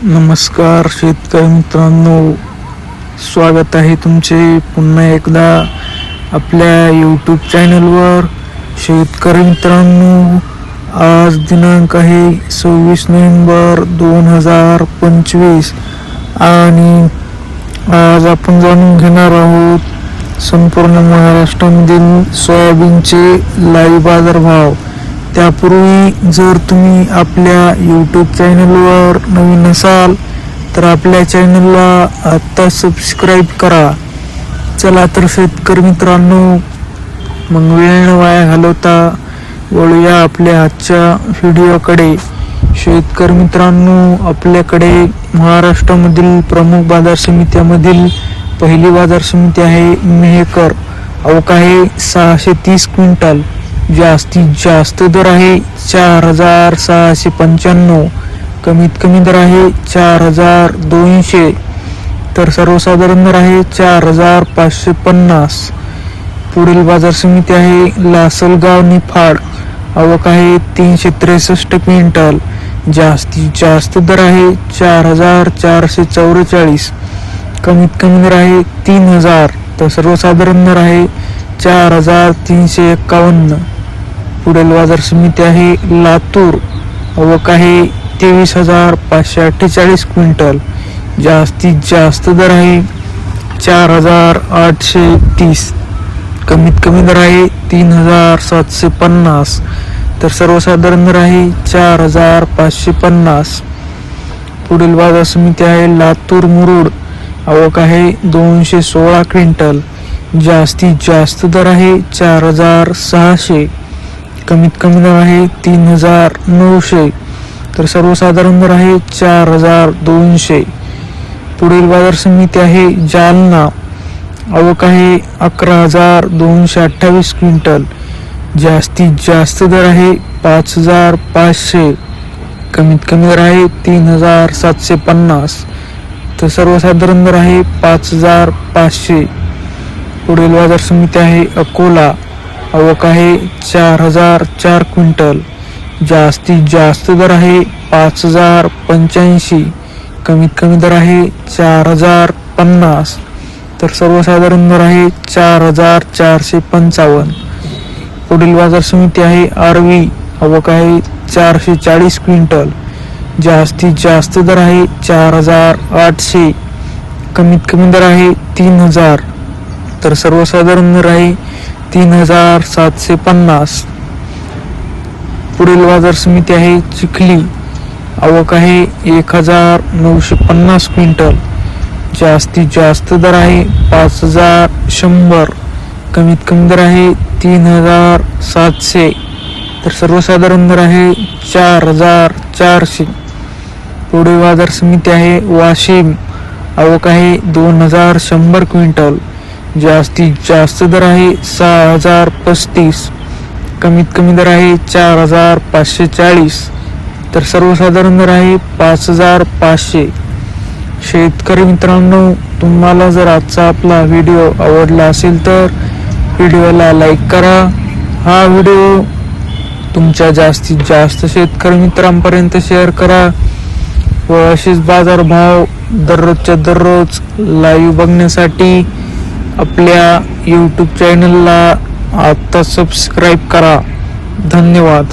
नमस्कार शेतकरी मित्रांनो, स्वागत आहे तुमचे पुन्हा एकदा आपल्या यूट्यूब चॅनलवर. शेतकरी मित्रांनो, आज दिनांक आहे 26 नोव्हेंबर 2025 आणि आज आपण जाणून घेणार आहोत संपूर्ण महाराष्ट्रामधील सोयाबीनचे लाईव्ह बाजारभाव. त्यापूर्वी जर तुम्ही आपल्या यूट्यूब चॅनलवर नवीन असाल तर आपल्या चॅनलला आत्ता सबस्क्राईब करा. चला तर शेतकरी मित्रांनो, मग वेळ न वाया घालवता वळूया आपल्या आजच्या व्हिडिओकडे. शेतकरी मित्रांनो, आपल्याकडे महाराष्ट्रामधील प्रमुख बाजार समित्यामधील पहिली बाजार समिती आहे मेहकर. आवक आहे 630 क्विंटल. जास्तीत जास्त दर आहे 4695. कमीत कमी दर आहे 4200. तर सर्वसाधारण दर आहे 4550. पुढील बाजार समिती आहे लासलगाव निफाड. आवक आहे 363 क्विंटल. जास्तीत जास्त दर आहे 4444. कमीत कमी दर आहे 3000. तर सर्वसाधारण दर आहे 4351. पुढील बाजार समिती आहे लातूर. आवक आहे 23548 क्विंटल. जास्तीत जास्त दर आहे 4830. कमीत कमी दर आहे 3750. तर सर्वसाधारण दर आहे 4550. पुढील बाजार समिती आहे लातूर मुरुड. आवक आहे 216 क्विंटल. जास्तीत जास्त दर आहे 4600. कमीत कमी दर आहे 3900. तर सर्वसाधारण दर आहे 4200. पुढील बाजार समिती आहे जालना. आवक आहे 11228 क्विंटल. जास्तीत जास्त दर आहे 5500. कमीत कमी दर आहे 3750. तर सर्वसाधारण दर आहे 5500. पुढील बाजार समिती आहे अकोला. आवक आहे 4004 क्विंटल. जास्तीत जास्त दर आहे 5085. कमीत कमी दर आहे 4050. तर सर्वसाधारण दर आहे 4455. पुढील बाजार समिती आहे आरवी. आवक आहे 440 क्विंटल. जास्तीत जास्त दर आहे 4800. कमीत कमी दर आहे 3000. तर सर्वसाधारण दर आहे 3750. पुढील बाजार समिती आहे चिखली. आवक आहे 1950 क्विंटल. जास्तीत जास्त दर आहे 5100. कमीत कमी दर आहे 3700. तर सर्वसाधारण दर आहे 4400. पुढील बाजार समिती आहे वाशिम. आवक आहे 2100 क्विंटल. जास्तीत जास्त दर आहे 6035. कमीत कमी दर आहे 4540. तर सर्वसाधारण दर आहे 5500. शेतकरी मित्रांनो, तुम्हाला जर आजचा आपला व्हिडिओ आवडला असेल तर व्हिडिओला लाईक करा. हा व्हिडिओ तुमच्या जास्तीत जास्त शेतकरी मित्रांपर्यंत शेअर करा व असेच बाजारभाव दररोजच्या दररोज लाईव्ह बघण्यासाठी आपल्या यूट्यूब चॅनलला आत्ता सबस्क्राईब करा. धन्यवाद.